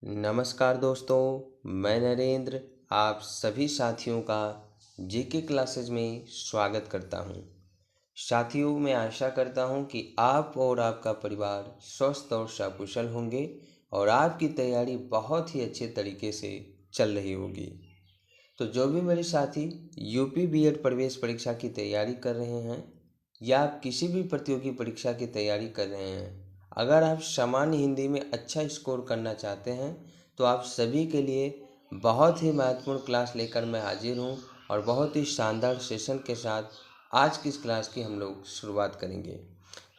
नमस्कार दोस्तों, मैं नरेंद्र आप सभी साथियों का जीके क्लासेस में स्वागत करता हूं। साथियों, मैं आशा करता हूं कि आप और आपका परिवार स्वस्थ और सकुशल होंगे और आपकी तैयारी बहुत ही अच्छे तरीके से चल रही होगी। तो जो भी मेरे साथी यूपी बीएड प्रवेश परीक्षा की तैयारी कर रहे हैं या आप किसी भी प्रतियोगी परीक्षा की तैयारी कर रहे हैं, अगर आप सामान्य हिंदी में अच्छा स्कोर करना चाहते हैं तो आप सभी के लिए बहुत ही महत्वपूर्ण क्लास लेकर मैं हाजिर हूं और बहुत ही शानदार सेशन के साथ आज की इस क्लास की हम लोग शुरुआत करेंगे।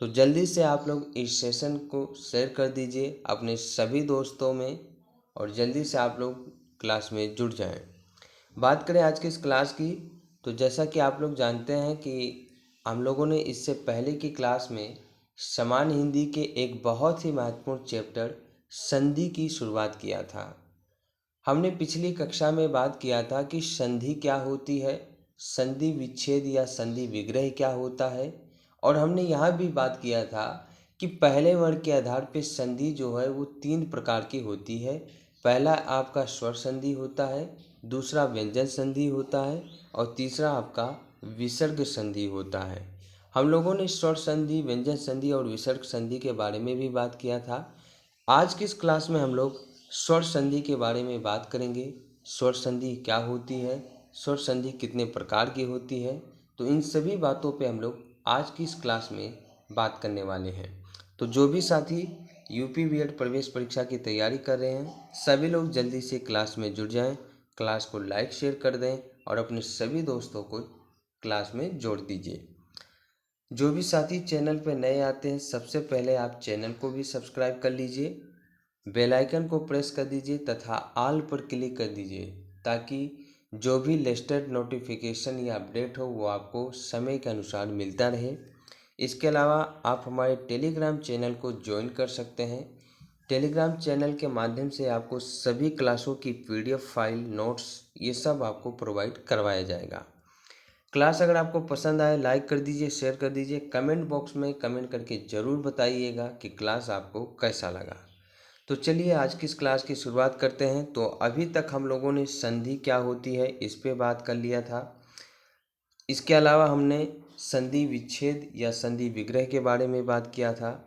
तो जल्दी से आप लोग इस सेशन को शेयर कर दीजिए अपने सभी दोस्तों में और जल्दी से आप लोग क्लास में जुड़ जाएं। बात करें आज की इस क्लास की, तो जैसा कि आप लोग जानते हैं कि हम लोगों ने इससे पहले की क्लास में सामान्य हिंदी के एक बहुत ही महत्वपूर्ण चैप्टर संधि की शुरुआत किया था। हमने पिछली कक्षा में बात किया था कि संधि क्या होती है, संधि विच्छेद या संधि विग्रह क्या होता है, और हमने यहाँ भी बात किया था कि पहले वर्ण के आधार पर संधि जो है वो 3 प्रकार की होती है। पहला आपका स्वर संधि होता है, दूसरा व्यंजन संधि होता है और तीसरा आपका विसर्ग संधि होता है। हम लोगों ने स्वर संधि, व्यंजन संधि और विसर्ग संधि के बारे में भी बात किया था। आज की इस क्लास में हम लोग स्वर संधि के बारे में बात करेंगे। स्वर संधि क्या होती है, स्वर संधि कितने प्रकार की होती है, तो इन सभी बातों पे हम लोग आज की इस क्लास में बात करने वाले हैं। तो जो भी साथी यूपी बीएड प्रवेश परीक्षा की तैयारी कर रहे हैं, सभी लोग जल्दी से क्लास में जुड़ जाएं, क्लास को लाइक शेयर कर दें और अपने सभी दोस्तों को क्लास में जोड़ दीजिए। जो भी साथी चैनल पर नए आते हैं, सबसे पहले आप चैनल को भी सब्सक्राइब कर लीजिए, बेल आइकन को प्रेस कर दीजिए तथा ऑल पर क्लिक कर दीजिए ताकि जो भी लेटेस्ट नोटिफिकेशन या अपडेट हो वो आपको समय के अनुसार मिलता रहे। इसके अलावा आप हमारे टेलीग्राम चैनल को ज्वाइन कर सकते हैं। टेलीग्राम चैनल के माध्यम से आपको सभी क्लासों की पीडीएफ फाइल, नोट्स ये सब आपको प्रोवाइड करवाया जाएगा। क्लास अगर आपको पसंद आए लाइक कर दीजिए, शेयर कर दीजिए, कमेंट बॉक्स में कमेंट करके ज़रूर बताइएगा कि क्लास आपको कैसा लगा। तो चलिए आज की इस क्लास की शुरुआत करते हैं। तो अभी तक हम लोगों ने संधि क्या होती है इस पे बात कर लिया था। इसके अलावा हमने संधि विच्छेद या संधि विग्रह के बारे में बात किया था।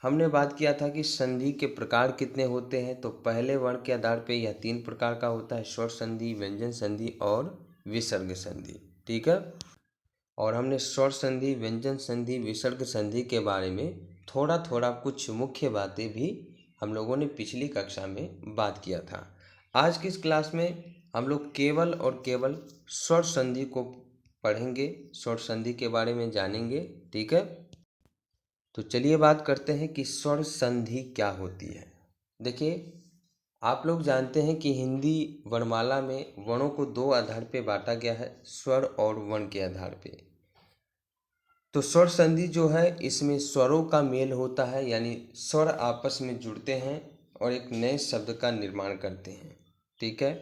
हमने बात किया था कि संधि के प्रकार कितने होते हैं। तो पहले वर्ण के आधार पे यह 3 प्रकार का होता है, स्वर संधि, व्यंजन संधि और विसर्ग संधि। ठीक है। और हमने स्वर संधि, व्यंजन संधि, विसर्ग संधि के बारे में थोड़ा थोड़ा कुछ मुख्य बातें भी हम लोगों ने पिछली कक्षा में बात किया था। आज की इस क्लास में हम लोग केवल और केवल स्वर संधि को पढ़ेंगे, स्वर संधि के बारे में जानेंगे। ठीक है। तो चलिए बात करते हैं कि स्वर संधि क्या होती है। देखिए, आप लोग जानते हैं कि हिंदी वर्णमाला में वर्णों को 2 आधार पे बांटा गया है, स्वर और वर्ण के आधार पे। तो स्वर संधि जो है इसमें स्वरों का मेल होता है, यानी स्वर आपस में जुड़ते हैं और एक नए शब्द का निर्माण करते हैं। ठीक है।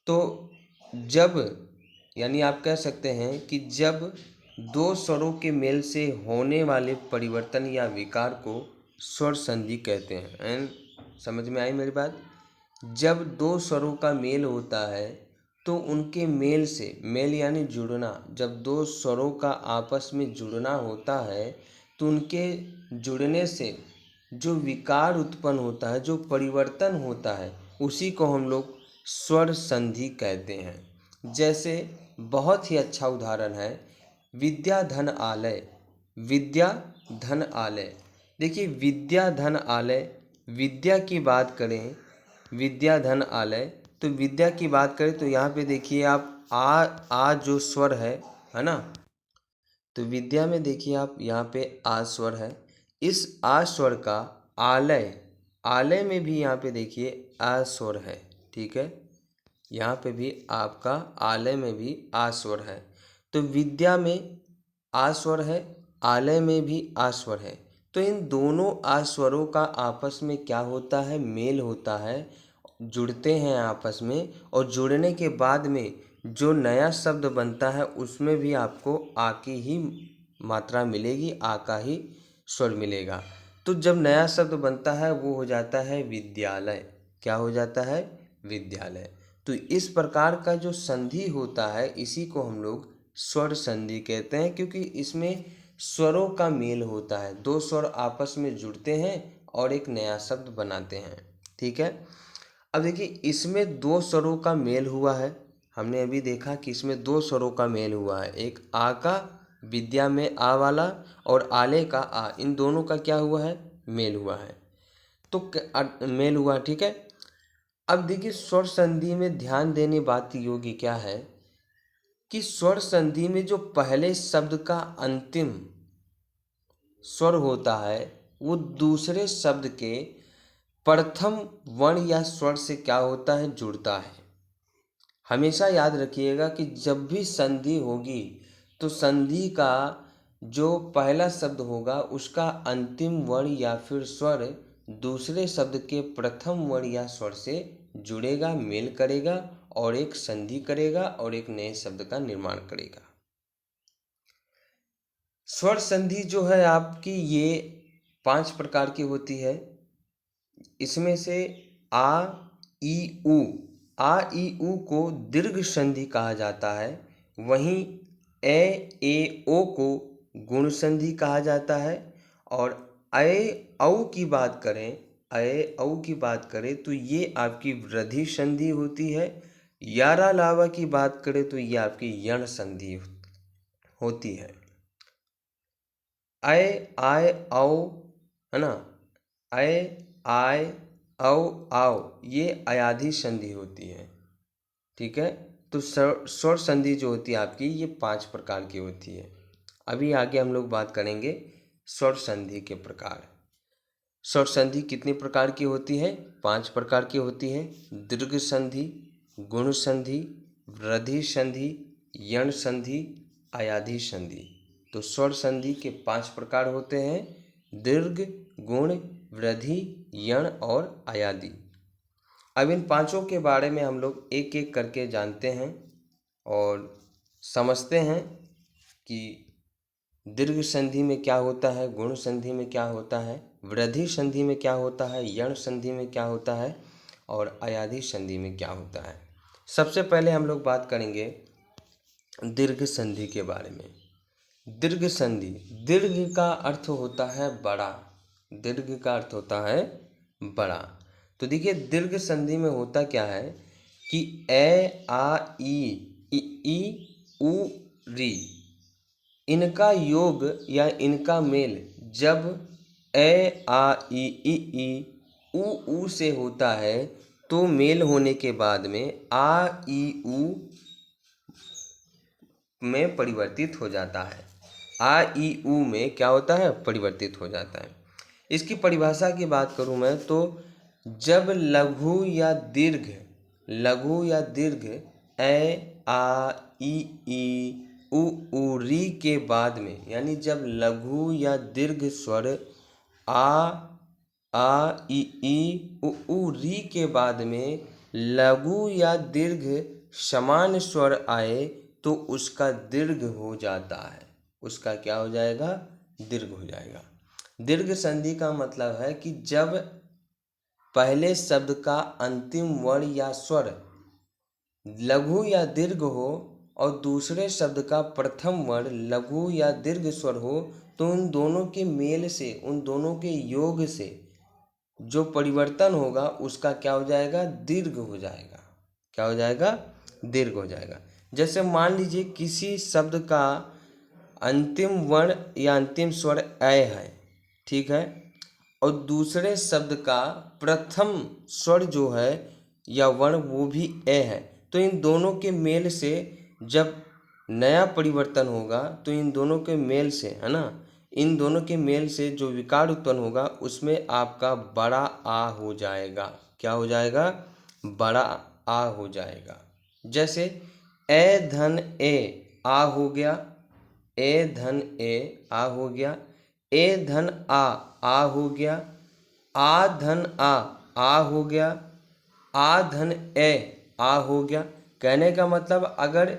तो जब, यानी आप कह सकते हैं कि जब 2 स्वरों के मेल से होने वाले परिवर्तन या विकार को स्वर संधि कहते हैं। समझ में आई मेरी बात? जब 2 स्वरों का मेल होता है तो उनके मेल से, मेल यानी जुड़ना, जब 2 स्वरों का आपस में जुड़ना होता है तो उनके जुड़ने से जो विकार उत्पन्न होता है, जो परिवर्तन होता है, उसी को हम लोग स्वर संधि कहते हैं। जैसे बहुत ही अच्छा उदाहरण है विद्या धन आलय। विद्या धन आलय, देखिए विद्या धन आलय, विद्या की बात करें, विद्या धन आलय, तो विद्या की बात करें तो यहाँ पे देखिए आप आ जो स्वर है ना, तो विद्या में देखिए आप यहाँ पे आ स्वर है। इस आ स्वर का आलय, आलय में भी यहाँ पे देखिए आ स्वर है। ठीक है। यहाँ पे भी आपका आलय में भी आ स्वर है। तो विद्या में आ स्वर है, आलय में भी आ स्वर है। तो इन दोनों आ स्वरों का आपस में क्या होता है, मेल होता है, जुड़ते हैं आपस में, और जुड़ने के बाद में जो नया शब्द बनता है उसमें भी आपको आ की ही मात्रा मिलेगी, आ का ही स्वर मिलेगा। तो जब नया शब्द बनता है वो हो जाता है विद्यालय। क्या हो जाता है? विद्यालय। तो इस प्रकार का जो संधि होता है इसी को हम लोग स्वर संधि कहते हैं, क्योंकि इसमें स्वरों का मेल होता है, दो स्वर आपस में जुड़ते हैं और एक नया शब्द बनाते हैं। ठीक है। अब देखिए इसमें दो स्वरों का मेल हुआ है। हमने अभी देखा कि इसमें दो स्वरों का मेल हुआ है, एक आ का विद्या में आ वाला और आले का आ, इन दोनों का क्या हुआ है? मेल हुआ है। तो मेल हुआ, ठीक है। अब देखिए स्वर संधि में ध्यान देने बात योग्य क्या है कि स्वर संधि में जो पहले शब्द का अंतिम स्वर होता है वो दूसरे शब्द के प्रथम वर्ण या स्वर से क्या होता है? जुड़ता है। हमेशा याद रखिएगा कि जब भी संधि होगी तो संधि का जो पहला शब्द होगा उसका अंतिम वर्ण या फिर स्वर दूसरे शब्द के प्रथम वर्ण या स्वर से जुड़ेगा, मेल करेगा और एक संधि करेगा और एक नए शब्द का निर्माण करेगा। स्वर संधि जो है आपकी ये 5 प्रकार की होती है। इसमें से आ ई उ, आ ई उ को दीर्घ संधि कहा जाता है। वहीं ए ओ को गुण संधि कहा जाता है। और औ की बात करें, औ की बात करें तो ये आपकी वृद्धि संधि होती है। यारा लावा की बात करें तो ये आपकी यण संधि होती है। आय औ, है ना, आय औ आओ, ये अयाधी संधि होती है। ठीक है। तो स्वर संधि जो होती है आपकी ये 5 प्रकार की होती है। अभी आगे हम लोग बात करेंगे स्वर संधि के प्रकार। स्वर संधि कितनी प्रकार की होती है? 5 प्रकार की होती है। दीर्घ संधि, गुण संधि, वृद्धि संधि, यण संधि, अयाधी संधि। तो स्वर संधि के 5 प्रकार होते हैं, दीर्घ, गुण, वृद्धि, यण और अयाधी। अब इन पांचों के बारे में हम लोग एक एक करके जानते हैं और समझते हैं कि दीर्घ संधि में क्या होता है, गुण संधि में क्या होता है, वृद्धि संधि में क्या होता है, यण संधि में क्या होता है और अयाधी संधि में क्या होता है। सबसे पहले हम लोग बात करेंगे दीर्घ संधि के बारे में। दीर्घ संधि, दीर्घ का अर्थ होता है बड़ा, दीर्घ का अर्थ होता है बड़ा। तो देखिए दीर्घ संधि में होता क्या है कि ए आ ई उ री, इनका योग या इनका मेल जब ए आ ई उ से होता है तो मेल होने के बाद में आ ई उ में परिवर्तित हो जाता है। आ ई उ में क्या होता है? परिवर्तित हो जाता है। इसकी परिभाषा की बात करूं मैं तो जब लघु या दीर्घ ए आ ई उ री के बाद में, यानी जब लघु या दीर्घ स्वर आ ई उ री के बाद में लघु या दीर्घ समान स्वर आए तो उसका दीर्घ हो जाता है। उसका क्या हो जाएगा? दीर्घ हो जाएगा। दीर्घ संधि का मतलब है कि जब पहले शब्द का अंतिम वर्ण या स्वर लघु या दीर्घ हो और दूसरे शब्द का प्रथम वर्ण लघु या दीर्घ स्वर हो तो उन दोनों के मेल से, उन दोनों के योग से जो परिवर्तन होगा उसका क्या हो जाएगा? दीर्घ हो जाएगा। क्या हो जाएगा? दीर्घ हो जाएगा। जैसे मान लीजिए किसी शब्द का अंतिम वर्ण या अंतिम स्वर ए है, ठीक है, और दूसरे शब्द का प्रथम स्वर जो है या वर्ण वो भी ए है, तो इन दोनों के मेल से जब नया परिवर्तन होगा तो इन दोनों के मेल से, है ना, इन दोनों के मेल से जो विकार उत्पन्न होगा उसमें आपका बड़ा आ हो जाएगा। क्या हो जाएगा? बड़ा आ हो जाएगा। जैसे ए धन ए आ हो गया, ए धन ए आ हो गया, ए धन आ हो गया, आ धन आ हो गया, आ धन ए आ हो गया। कहने का मतलब अगर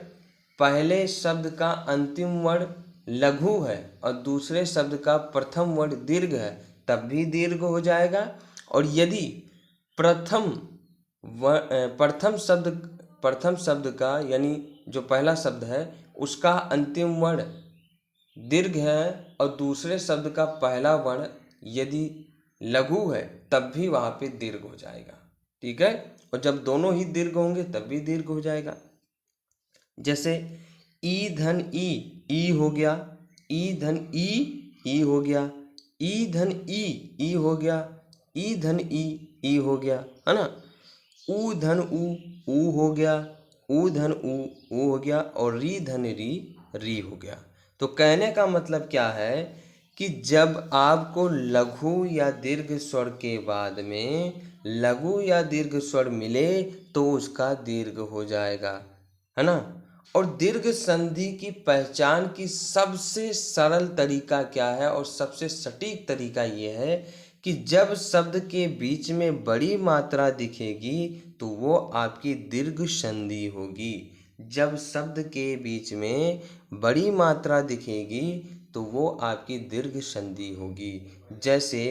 पहले शब्द का अंतिम वर्ण लघु है और दूसरे शब्द का प्रथम वर्ण दीर्घ है तब भी दीर्घ हो जाएगा, और यदि प्रथम प्रथम शब्द का यानी जो पहला शब्द है उसका अंतिम वर्ण दीर्घ है और दूसरे शब्द का पहला वर्ण यदि लघु है तब भी वहाँ पे दीर्घ हो जाएगा। ठीक है, और जब दोनों ही दीर्घ होंगे तब भी दीर्घ हो जाएगा। जैसे ई धन ई हो गया, ई धन ई हो गया, ई धन ई हो गया, ई धन ई हो गया, है ना। ऊ धन ऊ हो गया, ऊ धन ऊ हो गया, और री धन री हो गया। तो कहने का मतलब क्या है कि जब आपको लघु या दीर्घ स्वर के बाद में लघु या दीर्घ स्वर मिले तो उसका दीर्घ हो जाएगा, है ना। और दीर्घ संधि की पहचान की सबसे सरल तरीका क्या है और सबसे सटीक तरीका ये है कि जब शब्द के बीच में बड़ी मात्रा दिखेगी तो वो आपकी दीर्घ संधि होगी। जब शब्द के बीच में बड़ी मात्रा दिखेगी तो वो आपकी दीर्घ संधि होगी। जैसे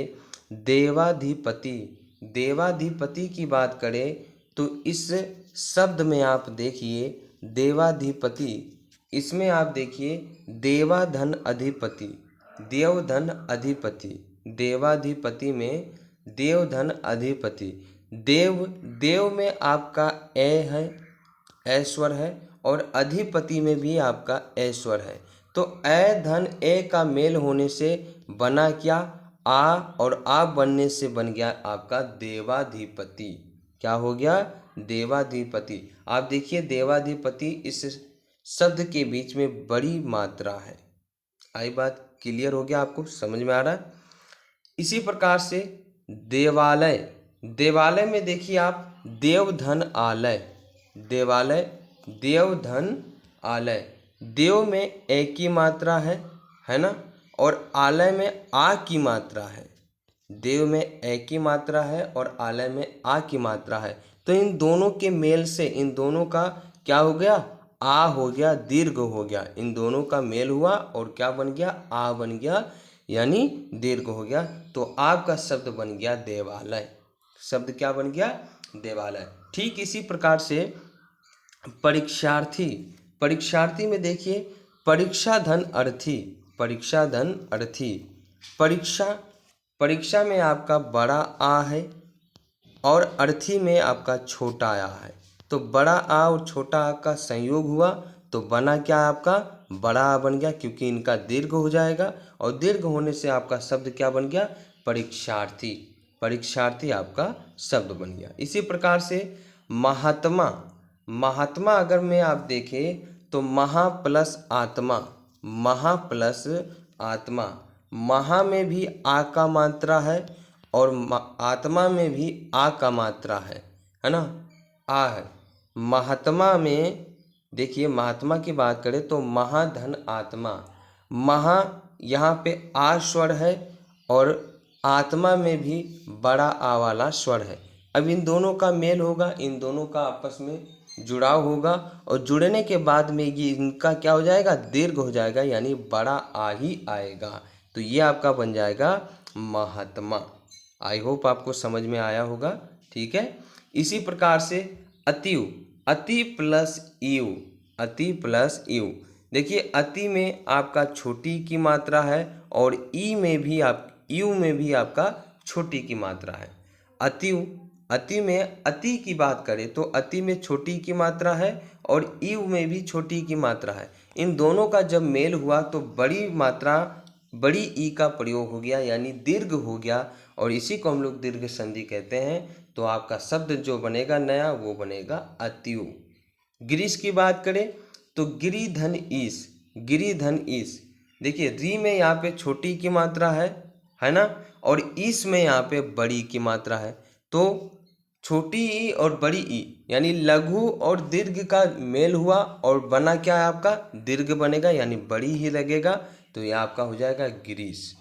देवाधिपति, देवाधिपति की बात करें तो इस शब्द में आप देखिए देवाधिपति, इसमें आप देखिए देवाधन अधिपति, देवधन अधिपति, देवाधिपति में देवधन अधिपति, देव में आपका ए है, ए स्वर है, और अधिपति में भी आपका ए स्वर है। तो ए धन ए का मेल होने से बना क्या, आ, और आ बनने से बन गया आपका देवाधिपति। क्या हो गया, देवाधिपति। आप देखिए देवाधिपति इस शब्द के बीच में बड़ी मात्रा है। आई बात क्लियर हो गया, आपको समझ में आ रहा है। इसी प्रकार से देवालय, देवालय में देखिए आप देवधन आलय, देवालय देवधन आलय, देव में ए की मात्रा है ना, और आलय में आ की मात्रा है। देव में ए की मात्रा है और आलय में आ की मात्रा है। तो इन दोनों के मेल से इन दोनों का क्या हो गया, आ हो गया, दीर्घ हो गया। इन दोनों का मेल हुआ और क्या बन गया, आ बन गया, यानी दीर्घ हो गया। तो आपका शब्द बन गया देवालय। शब्द क्या बन गया, देवालय। ठीक इसी प्रकार से परीक्षार्थी, परीक्षार्थी में देखिए परीक्षा धन अर्थी, परीक्षा धन अर्थी, परीक्षा, परीक्षा में आपका बड़ा आ है और अर्थी में आपका छोटा आ है। तो बड़ा आ और छोटा आ का संयोग हुआ तो बना क्या आपका, बड़ा आ बन गया, क्योंकि इनका दीर्घ हो जाएगा और दीर्घ होने से आपका शब्द क्या बन गया, परीक्षार्थी। परीक्षार्थी आपका शब्द बन गया। इसी प्रकार से महात्मा, महात्मा अगर में आप देखें तो महा प्लस आत्मा, महा प्लस आत्मा, महा में भी आ का मात्रा है और आत्मा में भी आ का मात्रा है ना, आ है। महात्मा में देखिए, महात्मा की बात करें तो महाधन आत्मा, महा यहाँ पे आ स्वर है और आत्मा में भी बड़ा आ वाला स्वर है। अब इन दोनों का मेल होगा, इन दोनों का आपस में जुड़ाव होगा और जुड़ने के बाद में ये इनका क्या हो जाएगा, दीर्घ हो जाएगा, यानी बड़ा आ ही आएगा। तो ये आपका बन जाएगा महात्मा। आई होप आपको समझ में आया होगा। ठीक है, इसी प्रकार से अतिव, अति प्लस इव, अति प्लस इव। देखिए अति में आपका छोटी की मात्रा है और ई में भी आप, यू में भी आपका छोटी की मात्रा है। अतिव, अति में अति की बात करें तो अति में छोटी की मात्रा है और इव में भी छोटी की मात्रा है। इन दोनों का जब मेल हुआ तो बड़ी मात्रा, बड़ी ई का प्रयोग हो गया, यानी दीर्घ हो गया, और इसी को हम लोग दीर्घ संधि कहते हैं। तो आपका शब्द जो बनेगा नया वो बनेगा अतिव। गिरीश की बात करें तो गिरिधन ईश, गिरिधन ईश। देखिए री में यहाँ पे छोटी की मात्रा है ना, और ईश में यहाँ पे बड़ी की मात्रा है। तो छोटी ई और बड़ी ई यानी लघु और दीर्घ का मेल हुआ और बना क्या है आपका, दीर्घ बनेगा, यानी बड़ी ही लगेगा। तो ये आपका हो जाएगा गिरीश,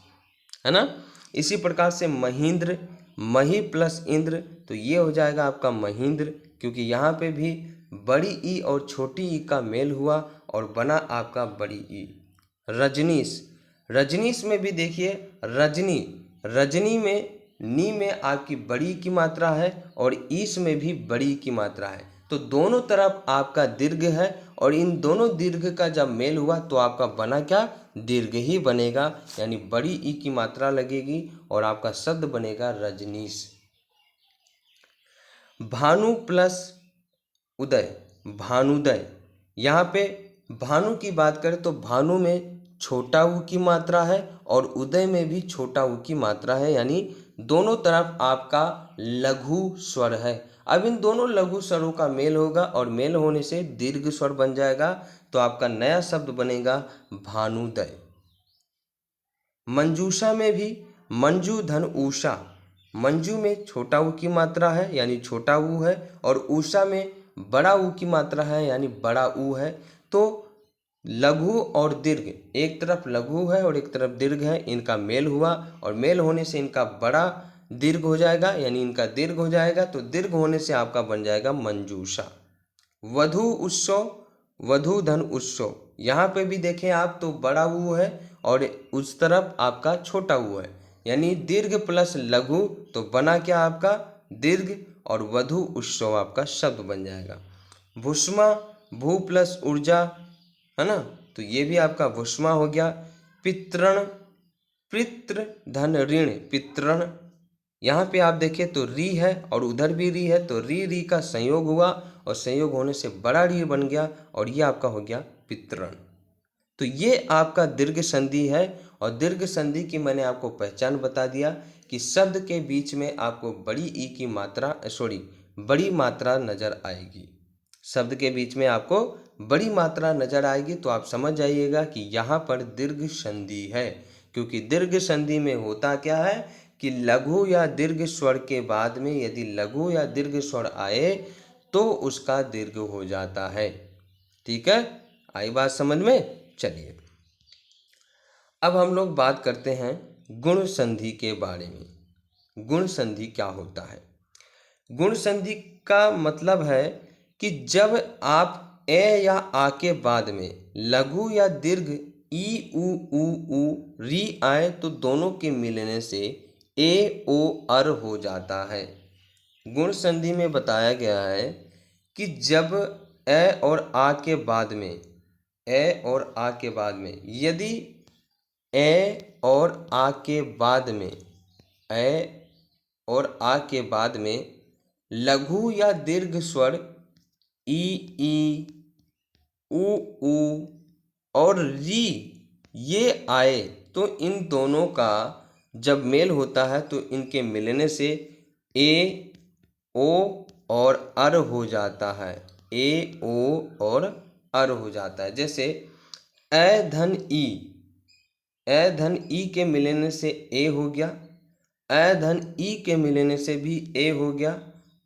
है ना। इसी प्रकार से महेंद्र, मही प्लस इंद्र, तो ये हो जाएगा आपका महेंद्र, क्योंकि यहाँ पे भी बड़ी ई और छोटी ई का मेल हुआ और बना आपका बड़ी ई। रजनीश, रजनीश में भी देखिए रजनी, रजनी में नी में आपकी बड़ी की मात्रा है और ईस में भी बड़ी की मात्रा है, तो दोनों तरफ आपका दीर्घ है और इन दोनों दीर्घ का जब मेल हुआ तो आपका बना क्या, दीर्घ ही बनेगा, यानी बड़ी ई की मात्रा लगेगी और आपका शब्द बनेगा रजनीश। भानु प्लस उदय, भानुदय। यहाँ पे भानु की बात करें तो भानु में छोटा ऊ की मात्रा है और उदय में भी छोटा ऊ की मात्रा है, यानी दोनों तरफ आपका लघु स्वर है। अब इन दोनों लघु स्वरों का मेल होगा और मेल होने से दीर्घ स्वर बन जाएगा, तो आपका नया शब्द बनेगा भानुदय। मंजूषा में भी मंजू धन ऊषा, मंजू में छोटा ऊ की मात्रा है यानी छोटा ऊ है और ऊषा में बड़ा ऊ की मात्रा है यानी बड़ा ऊ है। तो लघु और दीर्घ, एक तरफ लघु है और एक तरफ दीर्घ है, इनका मेल हुआ और मेल होने से इनका बड़ा दीर्घ हो जाएगा यानी इनका दीर्घ हो जाएगा, तो दीर्घ होने से आपका बन जाएगा मंजूषा। वधु उत्सव, वधु धन उत्सव, यहाँ पे भी देखें आप तो बड़ा ऊ है और उस तरफ आपका छोटा ऊ है, यानी दीर्घ प्लस लघु तो बना क्या आपका दीर्घ और वधु उत्सव आपका शब्द बन जाएगा। भूष्मा, भू प्लस ऊर्जा है ना, तो ये भी आपका भूष्मा हो गया। पितृण, पितृ धन ऋण, पितृण, यहाँ पे आप देखें तो री है और उधर भी री है, तो री री का संयोग हुआ और संयोग होने से बड़ा री बन गया और ये आपका हो गया पितृण। तो ये आपका दीर्घ संधि है और दीर्घ संधि की मैंने आपको पहचान बता दिया कि शब्द के बीच में आपको बड़ी ई की मात्रा बड़ी मात्रा नजर आएगी। शब्द के बीच में आपको बड़ी मात्रा नजर आएगी तो आप समझ जाइएगा कि यहाँ पर दीर्घ संधि है, क्योंकि दीर्घ संधि में होता क्या है कि लघु या दीर्घ स्वर के बाद में यदि लघु या दीर्घ स्वर आए तो उसका दीर्घ हो जाता है। ठीक है, आई बात समझ में? चलिए अब हम लोग बात करते हैं गुण संधि के बारे में। गुण संधि क्या होता है? गुण संधि का मतलब है कि जब आप ए या आ के बाद में लघु या दीर्घ ई उ री आए तो दोनों के मिलने से ए ओ अर हो जाता है। गुण संधि में बताया गया है कि जब ए और आ के बाद में यदि ए और आ के बाद में लघु या दीर्घ स्वर ई उ और री ये आए तो इन दोनों का जब मेल होता है तो इनके मिलने से ए ओ और अर हो जाता है। ए ओ और अर हो जाता है। जैसे ए धन ई के मिलने से ए हो गया, ए धन ई के मिलने से भी ए हो गया,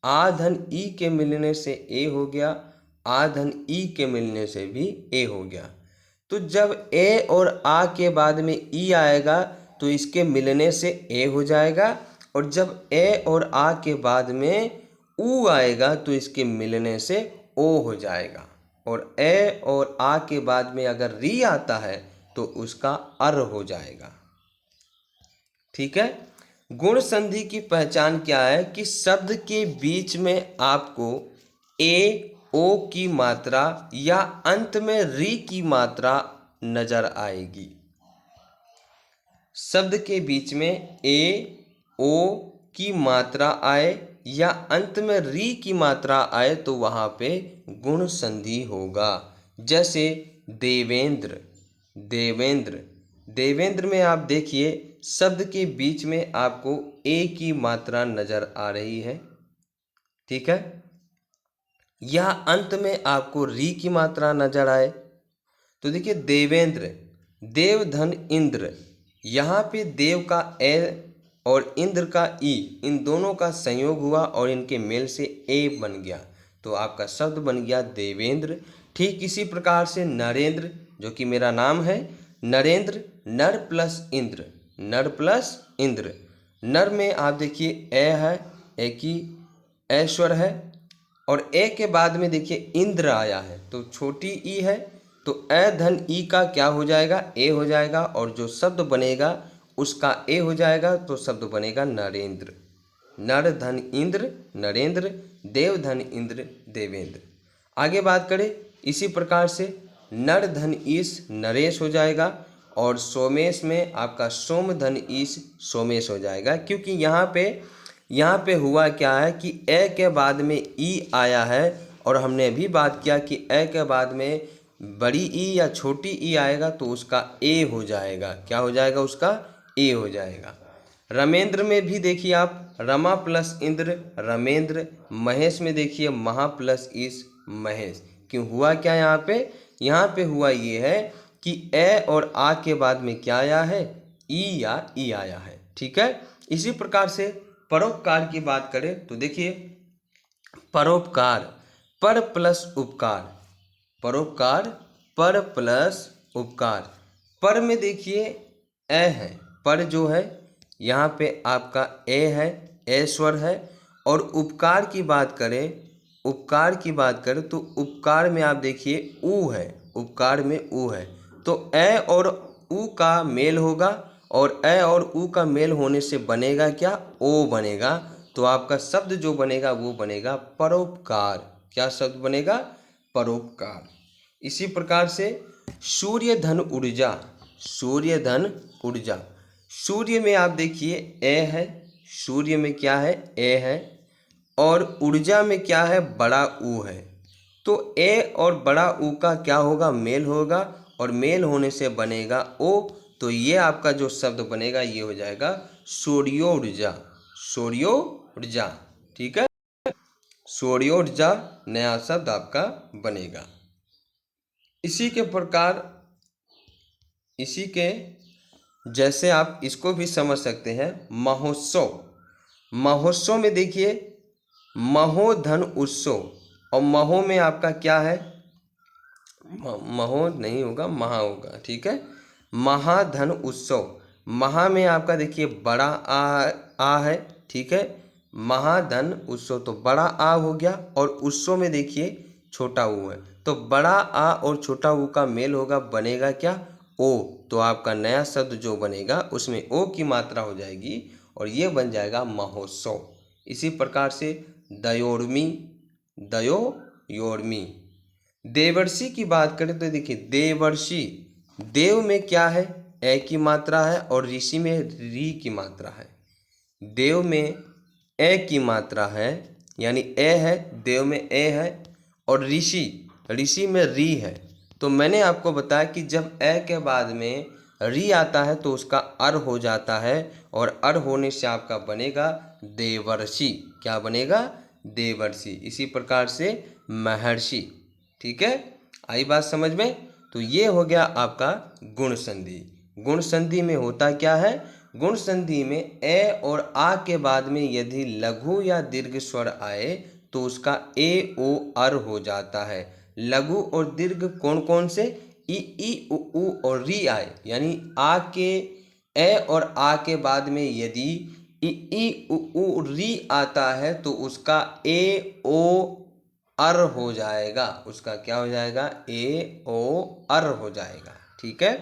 आ धन ई के मिलने से ए हो गया, आ धन ई के मिलने से भी ए हो गया। तो जब ए और आ के बाद में ई आएगा तो इसके मिलने से ए हो जाएगा और जब ए और आ के बाद में ऊ आएगा तो इसके मिलने से ओ हो जाएगा और ए और आ के बाद में अगर री आता है तो उसका अर हो जाएगा। ठीक है, गुण संधि की पहचान क्या है कि शब्द के बीच में आपको ए ओ की मात्रा या अंत में री की मात्रा नजर आएगी। शब्द के बीच में ए ओ की मात्रा आए या अंत में री की मात्रा आए तो वहाँ पे गुण संधि होगा। जैसे देवेंद्र, देवेंद्र में आप देखिए शब्द के बीच में आपको ए की मात्रा नजर आ रही है। ठीक है, यह अंत में आपको री की मात्रा नजर आए तो देखिए देवेंद्र, देव धन इंद्र, यहाँ पे देव का ए और इंद्र का ई, इन दोनों का संयोग हुआ और इनके मेल से ए बन गया तो आपका शब्द बन गया देवेंद्र। ठीक इसी प्रकार से नरेंद्र, जो कि मेरा नाम है नरेंद्र, नर प्लस इंद्र, नर में आप देखिए ए है, ए की ऐश्वर है और ए के बाद में देखिए इंद्र आया है तो छोटी ई है तो ए धन ई का क्या हो जाएगा, ए हो जाएगा और जो शब्द बनेगा उसका ए हो जाएगा तो शब्द बनेगा नरेंद्र। नर धन इंद्र नरेंद्र, देव धन इंद्र देवेंद्र। आगे बात करें इसी प्रकार से नर धन ईश नरेश हो जाएगा और सोमेश में आपका सोम धन ईश सोमेश हो जाएगा, क्योंकि यहाँ पे हुआ क्या है कि ए के बाद में ई आया है और हमने अभी बात किया कि ए के बाद में बड़ी ई या छोटी ई आएगा तो उसका ए हो जाएगा। क्या हो जाएगा? उसका ए हो जाएगा। रमेंद्र में भी देखिए आप रमा प्लस इंद्र रमेंद्र, महेश में देखिए महा प्लस ईश महेश। क्यों हुआ क्या यहाँ पे हुआ ये है कि ए और आ के बाद में क्या आया है? ई या ई आया है। ठीक है। इसी प्रकार से परोपकार की बात करें तो देखिए परोपकार पर प्लस उपकार, परोपकार पर प्लस उपकार। पर में देखिए ए है, पर जो है यहाँ पे आपका ए है, ए स्वर है। और उपकार की बात करें तो उपकार में आप देखिए ऊ है, उपकार में ऊ है तो ए और ऊ का मेल होगा और ए और ऊ का मेल होने से बनेगा क्या? ओ बनेगा। तो आपका शब्द जो बनेगा वो बनेगा परोपकार। क्या शब्द बनेगा? परोपकार। इसी प्रकार से सूर्य धन ऊर्जा, सूर्य धन ऊर्जा। सूर्य में आप देखिए ए है, सूर्य में क्या है? ए है। और ऊर्जा में क्या है? बड़ा ऊ है। तो ए और बड़ा ऊ का क्या होगा? मेल होगा और मेल होने से बनेगा ओ। तो ये आपका जो शब्द बनेगा ये हो जाएगा सूर्योर्जा, सूर्योर्जा। ठीक है। सूर्योर्जा नया शब्द आपका बनेगा। इसी के जैसे आप इसको भी समझ सकते हैं महोत्सव। महोत्सव में देखिए महो धन उत्सव और महो में आपका क्या है? महो नहीं होगा, महा होगा। ठीक है। महाधन उत्सव, महा में आपका देखिए बड़ा आ है। ठीक है। महाधन उत्सव तो बड़ा आ हो गया और उत्सव में देखिए छोटा ऊ है तो बड़ा आ और छोटा ऊ का मेल होगा, बनेगा क्या? ओ। तो आपका नया शब्द जो बनेगा उसमें ओ की मात्रा हो जाएगी और ये बन जाएगा महोत्सव। इसी प्रकार से दयोर्मी, दयोर्मी। देवर्षि की बात करें तो देखिए देवर्षि, देव में क्या है? ए की मात्रा है और ऋषि में री की मात्रा है। देव में ए की मात्रा है यानी ए है, देव में ए है और ऋषि में री है। तो मैंने आपको बताया कि जब ए के बाद में री आता है तो उसका अर हो जाता है और अर होने से आपका बनेगा देवर्षि। क्या बनेगा? देवर्षि। इसी प्रकार से महर्षि। ठीक है। आई बात समझ में? तो ये हो गया आपका गुण संधि। गुण संधि में होता क्या है? गुण संधि में ए और आ के बाद में यदि लघु या दीर्घ स्वर आए तो उसका ए ओ अर हो जाता है। लघु और दीर्घ कौन कौन से? ई उ और री आए, यानी आ के ए और आ के बाद में यदि ई उ री आता है तो उसका ए ओ अर हो जाएगा। उसका क्या हो जाएगा? ए ओ अर हो जाएगा। ठीक है।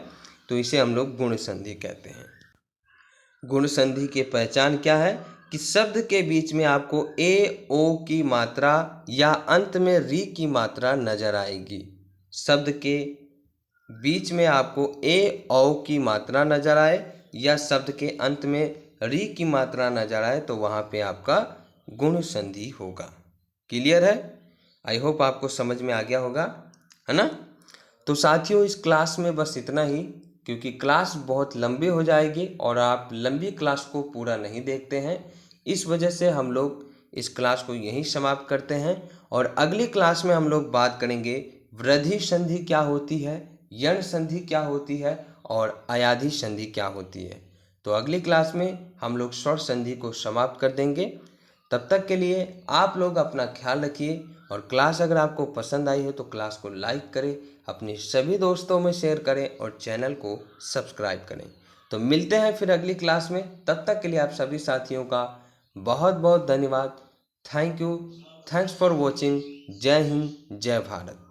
तो इसे हम लोग गुण संधि कहते हैं। गुण संधि की पहचान क्या है? कि शब्द के बीच में आपको ए ओ की मात्रा या अंत में री की मात्रा नजर आएगी। शब्द के बीच में आपको ए ओ की मात्रा नजर आए या शब्द के अंत में री की मात्रा नजर आए तो वहाँ पे आपका गुण संधि होगा। क्लियर है? आई होप आपको समझ में आ गया होगा, है ना? तो साथियों इस क्लास में बस इतना ही, क्योंकि क्लास बहुत लंबी हो जाएगी और आप लंबी क्लास को पूरा नहीं देखते हैं। इस वजह से हम लोग इस क्लास को यहीं समाप्त करते हैं और अगली क्लास में हम लोग बात करेंगे वृद्धि संधि क्या होती है, यण संधि क्या होती है और अयाधि संधि क्या होती है। तो अगली क्लास में हम लोग स्वर संधि को समाप्त कर देंगे। तब तक के लिए आप लोग अपना ख्याल रखिए और क्लास अगर आपको पसंद आई हो तो क्लास को लाइक करें, अपने सभी दोस्तों में शेयर करें और चैनल को सब्सक्राइब करें। तो मिलते हैं फिर अगली क्लास में। तब तक के लिए आप सभी साथियों का बहुत बहुत धन्यवाद। Thank you, thanks for watching. जय हिंद, जय भारत।